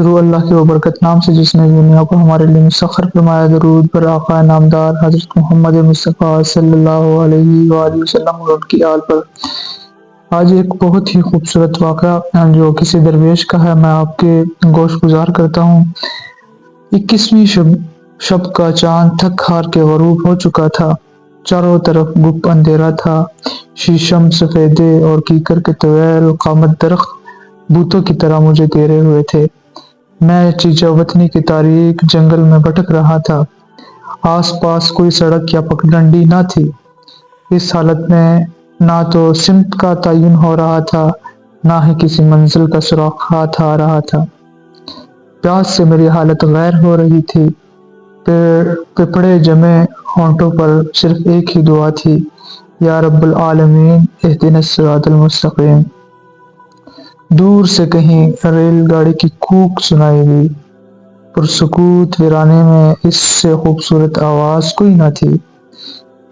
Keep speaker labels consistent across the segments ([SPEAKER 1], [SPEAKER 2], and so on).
[SPEAKER 1] شروع اللہ کے وبرکت نام سے جس نے دنیا کو ہمارے لیے مسخر فرمایا۔ درود پر آقا نامدار حضرت محمد مصطفیٰ صلی اللہ علیہ وآلہ وسلم اور ان کی آل پر۔ آج ایک بہت ہی خوبصورت واقعہ جو کسی درویش کا ہے میں آپ کے گوش گزار کرتا ہوں۔ 21ویں شب کا چاند تھک ہار کے غروب ہو چکا تھا۔ چاروں طرف گپ اندھیرا تھا۔ شیشم، سفیدے اور کیکر کے طویل قامت درخت بھوتوں کی طرح مجھے گھیرے ہوئے تھے۔ میں چیچا وطنی کے تاریک جنگل میں بھٹک رہا تھا۔ آس پاس کوئی سڑک یا پگڈنڈی نہ تھی۔ اس حالت میں نہ تو سمت کا تعین ہو رہا تھا، نہ ہی کسی منزل کا سراغ ہاتھ آ رہا تھا۔ پیاس سے میری حالت غیر ہو رہی تھی۔ پپڑے جمے ہونٹوں پر صرف ایک ہی دعا تھی، یا رب العالمین اہدنا الصراط المستقیم۔ دور سے کہیں ریل گاڑی کی کوک سنائی دی۔ پرسکوت ویرانے میں اس سے خوبصورت آواز کوئی نہ تھی۔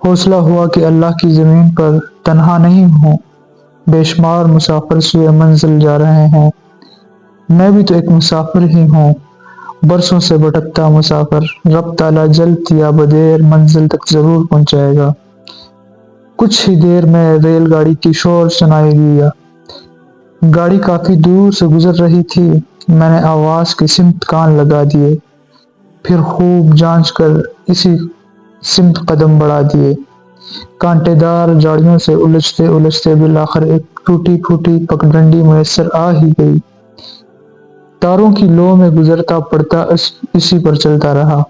[SPEAKER 1] حوصلہ ہوا کہ اللہ کی زمین پر تنہا نہیں ہوں۔ بے شمار مسافر سوئے منزل جا رہے ہیں۔ میں بھی تو ایک مسافر ہی ہوں، برسوں سے بھٹکتا مسافر۔ رب تعالیٰ جلد یا بدیر منزل تک ضرور پہنچائے گا۔ کچھ ہی دیر میں ریل گاڑی کی شور سنائی دیا۔ گاڑی کافی دور سے گزر رہی تھی۔ میں نے آواز کی سمت کان لگا دیے، پھر خوب جانچ کر اسی سمت قدم بڑھا دیے۔ کانٹے دار جھاڑیوں سے الجھتے الجھتے بالآخر ایک ٹوٹی پھوٹی پگڈنڈی میسر آ ہی گئی۔ تاروں کی لو میں گزرتا پڑتا اسی پر چلتا رہا۔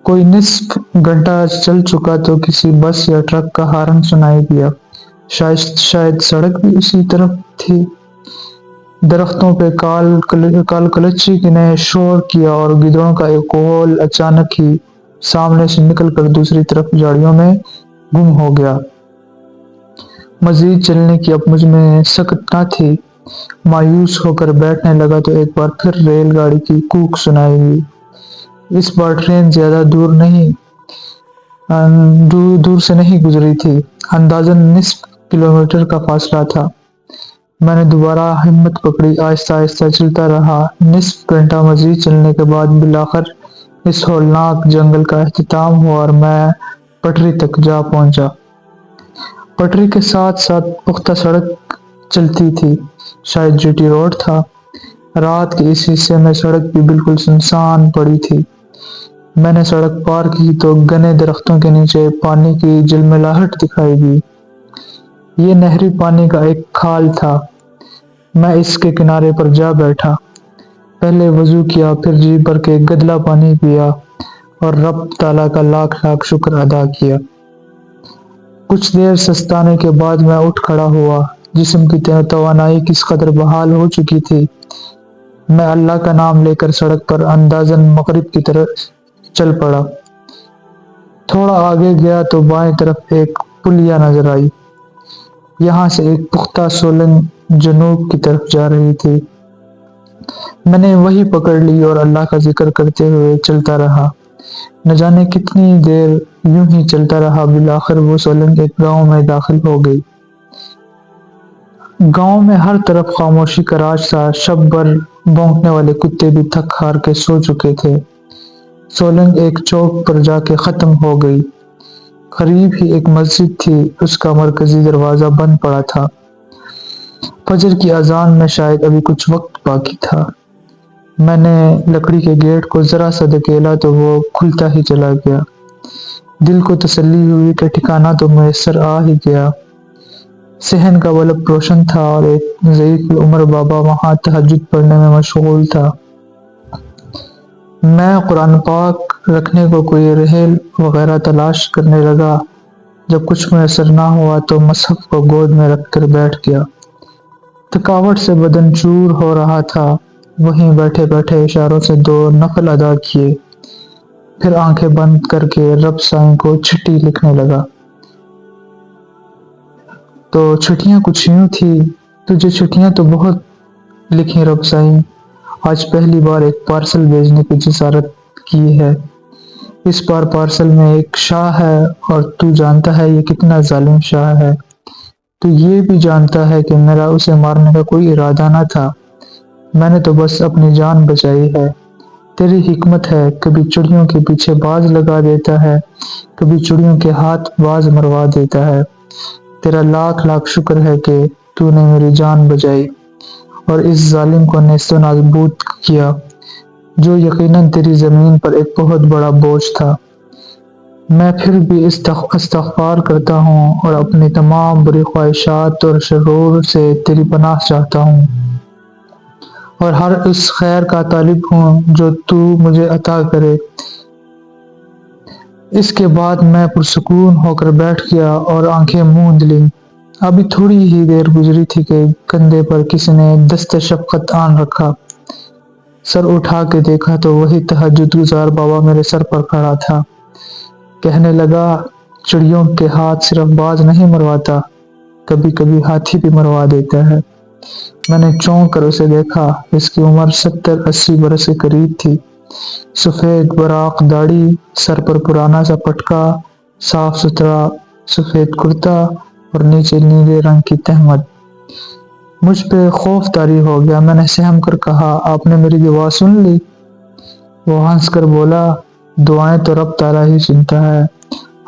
[SPEAKER 1] کوئی نصف گھنٹہ چل چکا تو کسی بس یا ٹرک کا ہارن سنائی دیا۔ شاید سڑک بھی اسی طرف تھی۔ درختوں پہ کال کلچی نے شور کیا اور گدڑوں کا ایک غول اچانک ہی سامنے سے نکل کر دوسری طرف جھاڑیوں میں گم ہو گیا۔ مزید چلنے کی اب مجھ میں سکت نہ تھی۔ مایوس ہو کر بیٹھنے لگا تو ایک بار پھر ریل گاڑی کی کوک سنائی دی۔ اس بار ٹرین زیادہ دور سے نہیں گزری تھی، اندازاً نصف کلومیٹر کا فاصلہ تھا۔ میں نے دوبارہ ہمت پکڑی، آہستہ آہستہ چلتا رہا۔ نصف گھنٹہ مزید چلنے کے بعد بالآخر اس ہولناک جنگل کا اختتام ہوا اور میں پٹری تک جا پہنچا۔ پٹری کے ساتھ ساتھ پختہ سڑک چلتی تھی، شاید جی ٹی روڈ تھا۔ رات کے اس حصے میں سڑک بھی بالکل سنسان پڑی تھی۔ میں نے سڑک پار کی تو گھنے درختوں کے نیچے پانی کی جلملاہٹ دکھائی دی۔ یہ نہری پانی کا ایک کھال تھا۔ میں اس کے کنارے پر جا بیٹھا۔ پہلے وضو کیا، پھر جی بھر کے گدلا پانی پیا اور رب تعالیٰ کا لاکھ لاکھ شکر ادا کیا۔ کچھ دیر سستانے کے بعد میں اٹھ کھڑا ہوا۔ جسم کی توانائی کس قدر بحال ہو چکی تھی۔ میں اللہ کا نام لے کر سڑک پر اندازاً مغرب کی طرف چل پڑا۔ تھوڑا آگے گیا تو بائیں طرف ایک پلیہ نظر آئی۔ یہاں سے ایک پختہ سولنگ جنوب کی طرف جا رہی تھی۔ میں نے وہی پکڑ لی اور اللہ کا ذکر کرتے ہوئے چلتا رہا۔ نہ جانے کتنی دیر یوں ہی چلتا رہا، بالآخر وہ سولنگ ایک گاؤں میں داخل ہو گئی۔ گاؤں میں ہر طرف خاموشی کا راج تھا۔ شب بھر بھونکنے والے کتے بھی تھک ہار کے سو چکے تھے۔ سولنگ ایک چوک پر جا کے ختم ہو گئی۔ قریب ہی ایک مسجد تھی، اس کا مرکزی دروازہ بند پڑا تھا۔ فجر کی اذان میں شاید ابھی کچھ وقت باقی تھا۔ میں نے لکڑی کے گیٹ کو ذرا سا دھکیلا تو وہ کھلتا ہی چلا گیا۔ دل کو تسلی ہوئی کہ ٹھکانہ تو میسر آ ہی گیا۔ صحن کا بلب روشن تھا اور ایک ضعیف العمر بابا وہاں تہجد پڑھنے میں مشغول تھا۔ میں قرآن پاک رکھنے کو کوئی رحل وغیرہ تلاش کرنے لگا۔ جب کچھ میسر نہ ہوا تو مصحف کو گود میں رکھ کر بیٹھ گیا۔ تھکاوٹ سے بدن چور ہو رہا تھا۔ وہیں بیٹھے بیٹھے اشاروں سے 2 نفل ادا کیے، پھر آنکھیں بند کر کے رب سائیں کو چٹھی لکھنے لگا۔ تو چٹھیاں کچھ یوں تھی: تجھے چٹھیاں تو بہت لکھیں رب سائیں، آج پہلی بار ایک پارسل بھیجنے کی جسارت کی ہے۔ اس بار پارسل میں ایک شاہ ہے اور تو جانتا ہے یہ کتنا ظالم شاہ ہے۔ تو یہ بھی جانتا ہے کہ میرا اسے مارنے کا کوئی ارادہ نہ تھا۔ میں نے تو بس اپنی جان بچائی ہے۔ تیری حکمت ہے، کبھی چڑیوں کے پیچھے باز لگا دیتا ہے، کبھی چڑیوں کے ہاتھ باز مروا دیتا ہے۔ تیرا لاکھ لاکھ شکر ہے کہ تو نے میری جان بچائی اور اس ظالم کو نیست و نابود کیا، جو یقیناً تیری زمین پر ایک بہت بڑا بوجھ تھا۔ میں پھر بھی استغفار کرتا ہوں اور اپنی تمام بری خواہشات اور شرور سے تیری پناہ چاہتا ہوں، اور ہر اس خیر کا طالب ہوں جو تو مجھے عطا کرے۔ اس کے بعد میں پرسکون ہو کر بیٹھ گیا اور آنکھیں موند لیں۔ ابھی تھوڑی ہی دیر گزری تھی کہ کندھے پر کسی نے دست شفقت آن رکھا۔ سر اٹھا کے دیکھا تو وہی تہجد گزار بابا میرے سر پر کھڑا تھا۔ کہنے لگا، چڑیوں کے ہاتھ صرف باز نہیں مرواتا، کبھی کبھی ہاتھی بھی مروا دیتا ہے۔ میں نے چونک کر اسے دیکھا۔ اس کی عمر 70-80 برس کے قریب تھی۔ سفید براق داڑھی، سر پر پرانا سا پٹکا، صاف ستھرا سفید کرتا اور نیچے نیلے رنگ کی تہمد۔ مجھ پہ خوف طاری ہو گیا۔ میں نے سہم کر کہا، آپ نے میری دعا سن لی؟ وہ ہنس کر بولا، دعائیں تو رب تعالیٰ ہی سنتا ہے۔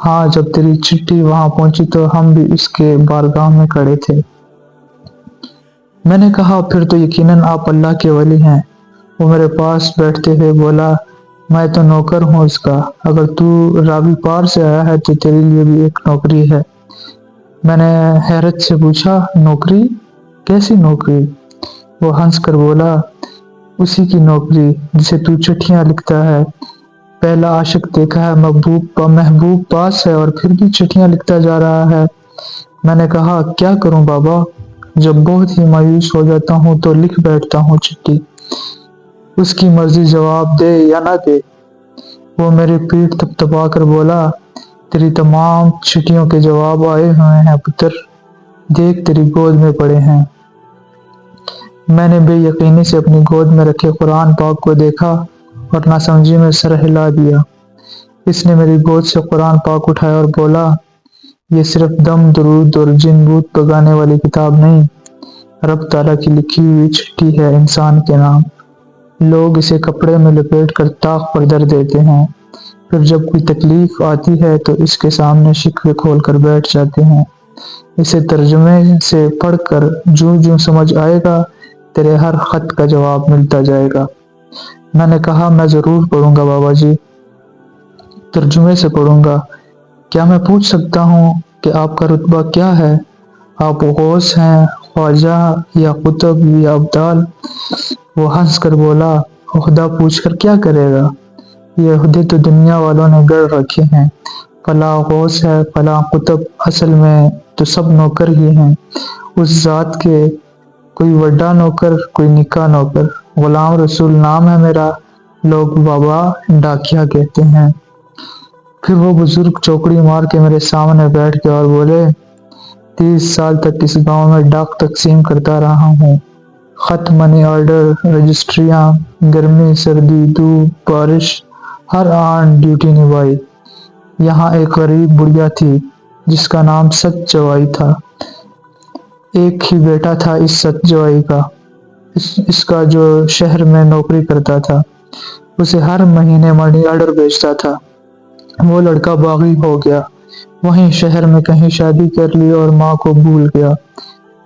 [SPEAKER 1] ہاں، جب تیری چٹھی وہاں پہنچی تو ہم بھی اس کے بارگاہ میں کھڑے تھے۔ میں نے کہا، پھر تو یقیناً آپ اللہ کے ولی ہیں۔ وہ میرے پاس بیٹھتے ہوئے بولا، میں تو نوکر ہوں اس کا۔ اگر تو راوی پار سے آیا ہے تو تیرے لیے بھی ایک نوکری ہے۔ میں نے حیرت سے پوچھا، نوکری؟ کیسی نوکری؟ وہ ہنس کر بولا، اسی کی نوکری جسے تو چٹھیاں لکھتا ہے۔ پہلا عاشق دیکھا ہے، محبوب پاس ہے اور پھر بھی چٹھیاں لکھتا جا رہا ہے۔ میں نے کہا، کیا کروں بابا، جب بہت ہی مایوس ہو جاتا ہوں تو لکھ بیٹھتا ہوں چٹھی، اس کی مرضی جواب دے یا نہ دے۔ وہ میری پیٹھ تھپتھپا کر بولا، تیری تمام چٹھیوں کے جواب آئے ہوئے ہیں پتر، دیکھ تیری گود میں پڑے ہیں۔ میں نے بے یقینی سے اپنی گود میں رکھے قرآن پاک کو دیکھا اور ناسمجھی میں سر ہلا دیا۔ اس نے میری گود سے قرآن پاک اٹھایا اور بولا، یہ صرف دم درود اور جن بوت پگانے والی کتاب نہیں، رب تعالیٰ کی لکھی ہوئی چٹھی ہے انسان کے نام۔ لوگ اسے کپڑے میں لپیٹ کر طاق پر دھر دیتے ہیں، پھر جب کوئی تکلیف آتی ہے تو اس کے سامنے شکوے کھول کر بیٹھ جاتے ہیں۔ اسے ترجمے سے پڑھ کر جوں جوں سمجھ آئے گا، تیرے ہر خط کا جواب ملتا جائے گا۔ میں نے کہا، میں ضرور پڑھوں گا بابا جی، ترجمے سے پڑھوں گا۔ کیا میں پوچھ سکتا ہوں کہ آپ کا رتبہ کیا ہے؟ آپ غوث ہیں، خواجہ یا قطب یا ابدال؟ وہ ہنس کر بولا، عہدہ پوچھ کر کیا کرے گا؟ یہ عہدے تو دنیا والوں نے گڑھ رکھے ہیں، فلاں غوث ہے، فلاں قطب، اصل میں تو سب نوکر ہی ہیں اس ذات کے، کوئی وڈا نوکر، کوئی نکا نوکر۔ غلام رسول نام ہے میرا، لوگ بابا ڈاکیا کہتے ہیں۔ پھر وہ بزرگ چوکڑی مار کے میرے سامنے بیٹھ گیا اور بولے، 30 سال تک اس گاؤں میں ڈاک تقسیم کرتا رہا ہوں، خط، منی آرڈر، رجسٹریاں، گرمی سردی دھوپ بارش، ہر آن ڈیوٹی نبھائی۔ یہاں ایک غریب بڑھیا تھی جس کا نام ست جوائی تھا۔ ایک ہی بیٹا تھا اس ست جوائی کا، اس کا جو شہر میں نوکری کرتا تھا، اسے ہر مہینے منی آرڈر بھیجتا تھا۔ وہ لڑکا باغی ہو گیا، وہیں شہر میں کہیں شادی کر لی اور ماں کو بھول گیا۔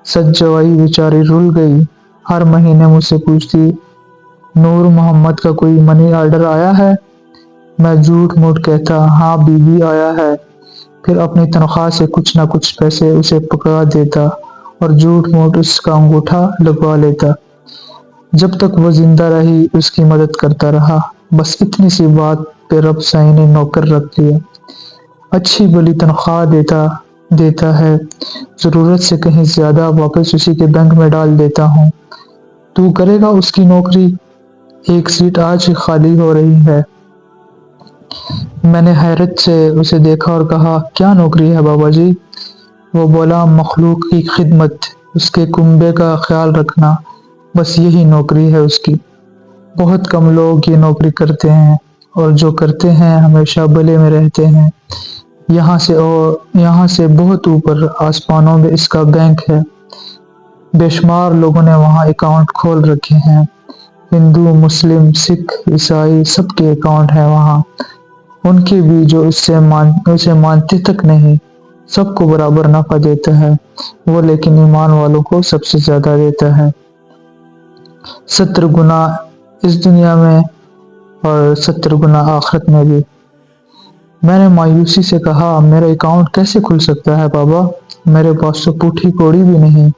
[SPEAKER 1] ست جوائی بیچاری رل گئی، ہر مہینے مجھ سے پوچھتی، نور محمد کا کوئی منی آرڈر آیا ہے؟ میں جھوٹ موٹ کہتا، ہاں بی آیا ہے، پھر اپنی تنخواہ سے کچھ نہ کچھ پیسے اسے پکڑا دیتا اور جھوٹ موٹ اس کا انگوٹھا لگوا لیتا۔ جب تک وہ زندہ رہی اس کی مدد کرتا رہا، بس اتنی سی بات پہ رب سائیں نے نوکر رکھ لیا۔ اچھی بھلی تنخواہ دیتا ہے، ضرورت سے کہیں زیادہ واپس اسی کے بینک میں ڈال دیتا ہوں۔ تو کرے گا اس کی نوکری؟ ایک سیٹ آج ہی خالی ہو رہی ہے۔ میں نے حیرت سے اسے دیکھا اور کہا، کیا نوکری ہے بابا جی؟ وہ بولا، مخلوق کی خدمت، اس کے کنبے کا خیال رکھنا، بس یہی نوکری ہے اس کی۔ بہت کم لوگ یہ نوکری کرتے ہیں، اور جو کرتے ہیں ہمیشہ بھلے میں رہتے ہیں۔ یہاں سے بہت اوپر آسمانوں میں اس کا بینک ہے۔ بے شمار لوگوں نے وہاں اکاؤنٹ کھول رکھے ہیں، ہندو، مسلم، سکھ، عیسائی، سب کے اکاؤنٹ ہیں وہاں۔ ان کے بھی جو اسے مانتے تک نہیں، سب کو برابر نفع دیتا ہے وہ، لیکن ایمان والوں کو سب سے زیادہ دیتا ہے، 70 گنا اس دنیا میں اور 70 گنا آخرت میں بھی۔ میں نے مایوسی سے کہا، میرا اکاؤنٹ کیسے کھل سکتا ہے بابا؟ میرے پاس تو پوٹھی کوڑی بھی نہیں۔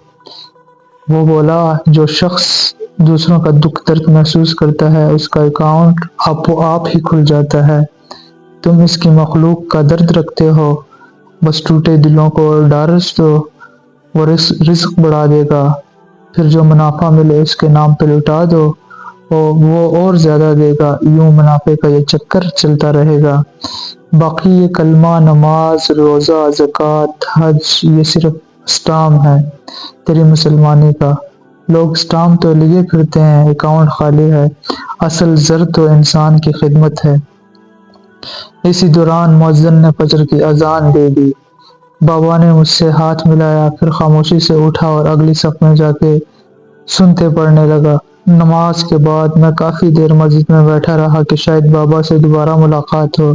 [SPEAKER 1] وہ بولا، جو شخص دوسروں کا دکھ درد محسوس کرتا ہے اس کا اکاؤنٹ آپ ہی کھل جاتا ہے۔ تم اس کی مخلوق کا درد رکھتے ہو، بس ٹوٹے دلوں کو ڈھارس دو، وہ رزق بڑھا دے گا، پھر جو منافع ملے اس کے نام پہ لٹا دو، وہ اور زیادہ دے گا، یوں منافع کا یہ چکر چلتا رہے گا۔ باقی یہ کلمہ، نماز، روزہ، زکوٰۃ، حج، یہ صرف اسٹامپ ہے تیری مسلمانی کا۔ لوگ اسٹامپ تو لیے پھرتے ہیں، اکاؤنٹ خالی ہے، اصل زر تو انسان کی خدمت ہے۔ اسی دوران مؤذن نے فجر کی اذان دے دی۔ بابا نے مجھ سے ہاتھ ملایا، پھر خاموشی سے اٹھا اور اگلی صف میں جا کے سنتے پڑھنے لگا۔ نماز کے بعد میں کافی دیر مسجد میں بیٹھا رہا کہ شاید بابا سے دوبارہ ملاقات ہو،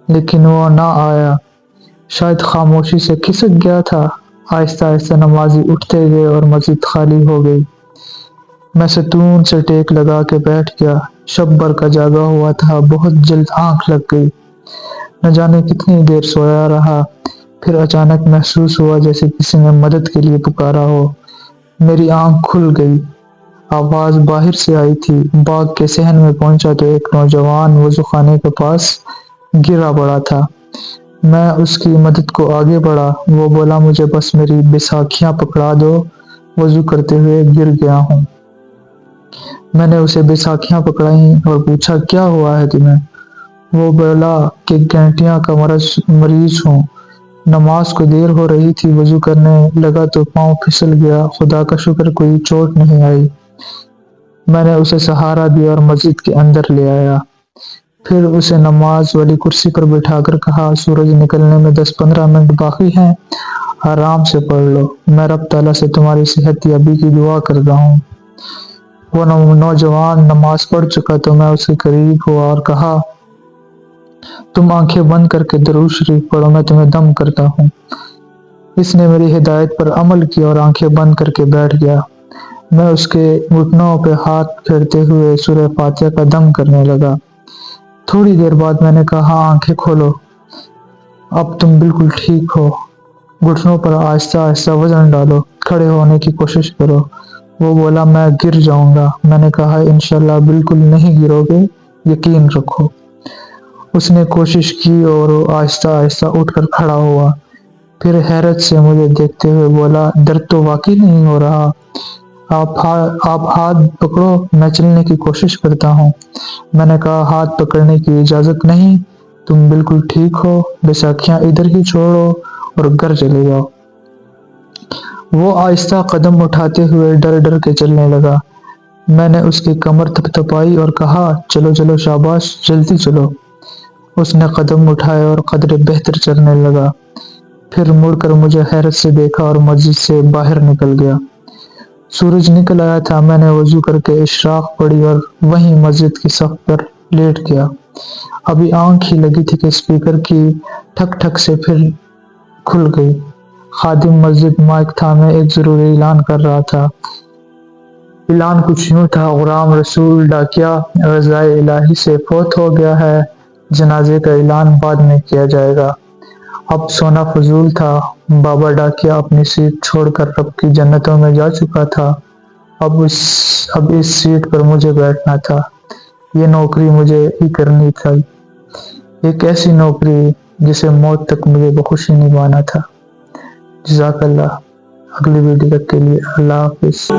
[SPEAKER 1] لیکن وہ نہ آیا۔ شاید خاموشی سے کھسک گیا تھا۔ آہستہ آہستہ نمازی اٹھتے گئے اور مسجد خالی ہو گئی۔ میں ستون سے ٹیک لگا کے بیٹھ گیا۔ شب بھر کا جاگا ہوا تھا، بہت جلد آنکھ لگ گئی۔ نہ جانے کتنی دیر سویا رہا، پھر اچانک محسوس ہوا جیسے کسی نے مدد کے لیے پکارا ہو۔ میری آنکھ کھل گئی، آواز باہر سے آئی تھی۔ باغ کے صحن میں پہنچا تو ایک نوجوان وضو خانے کے پاس گرا پڑا تھا۔ میں اس کی مدد کو آگے بڑھا۔ وہ بولا، مجھے بس میری بیساکھیاں پکڑا دو، وضو کرتے ہوئے گر گیا ہوں۔ میں نے اسے بیساکھیاں پکڑائیں اور پوچھا، کیا ہوا ہے تمہیں؟ وہ بولا کہ گنٹیاں کا مریض ہوں، نماز کو دیر ہو رہی تھی، وضو کرنے لگا تو پاؤں پھسل گیا، خدا کا شکر کوئی چوٹ نہیں آئی۔ میں نے اسے سہارا دیا اور مسجد کے اندر لے آیا، پھر اسے نماز والی کرسی پر بٹھا کر کہا، سورج نکلنے میں 10-15 منٹ باقی ہیں، آرام سے پڑھ لو، میں رب تعالیٰ سے تمہاری صحت یابی کی دعا کرتا ہوں۔ وہ نوجوان نماز پڑھ چکا تو میں اس کے قریب ہوا اور کہا، تم آنکھیں بند کر کے درود شریف پڑھو، میں تمہیں دم کرتا ہوں۔ اس نے میری ہدایت پر عمل کیا اور آنکھیں بند کر کے بیٹھ گیا۔ میں اس کے گھٹنوں پہ ہاتھ پھیرتے ہوئے سورہ فاتحہ کا دم کرنے لگا۔ تھوڑی دیر بعد میں نے کہا، آنکھیں کھولو، اب تم بالکل ٹھیک ہو، گھٹنوں پر آہستہ آہستہ وزن ڈالو، کھڑے ہونے کی کوشش کرو۔ وہ بولا، میں گر جاؤں گا۔ میں نے کہا، انشاءاللہ بالکل نہیں گرو گے، یقین رکھو۔ اس نے کوشش کی اور آہستہ آہستہ اٹھ کر کھڑا ہوا، پھر حیرت سے مجھے دیکھتے ہوئے بولا، درد تو واقعی نہیں ہو رہا، آپ ہاتھ پکڑو، میں چلنے کی کوشش کرتا ہوں۔ میں نے کہا، ہاتھ پکڑنے کی اجازت نہیں، تم بالکل ٹھیک ہو، بیساکھیاں ادھر ہی چھوڑو اور گھر چلے جاؤ۔ وہ آہستہ قدم اٹھاتے ہوئے ڈر ڈر کے چلنے لگا۔ میں نے اس کی کمر تھپتھپائی اور کہا، چلو چلو، شاباش، جلدی چلو۔ اس نے قدم اٹھائے اور قدرے بہتر چلنے لگا، پھر مڑ کر مجھے حیرت سے دیکھا اور مسجد سے باہر نکل گیا۔ سورج نکل آیا تھا۔ میں نے وضو کر کے اشراق پڑھی اور وہیں مسجد کی صف پر لیٹ گیا۔ ابھی آنکھ ہی لگی تھی کہ اسپیکر کی ٹھک ٹھک سے پھر کھل گئی۔ خادم مسجد مائک تھامے ایک ضروری اعلان کر رہا تھا۔ اعلان کچھ یوں تھا، غلام رسول ڈاکیہ رضائے الہی سے فوت ہو گیا ہے، جنازے کا اعلان بعد میں کیا جائے گا۔ اب سونا فضول تھا، بابا ڈاکیہ اپنی سیٹ چھوڑ کر رب کی جنتوں میں جا چکا تھا، اب اس سیٹ پر مجھے بیٹھنا تھا، یہ نوکری مجھے ہی کرنی تھی، ایک ایسی نوکری جسے موت تک مجھے بخوشی نبھانا تھا۔ جزاک اللہ۔ اگلی ویڈیو تک کے لیے اللہ حافظ۔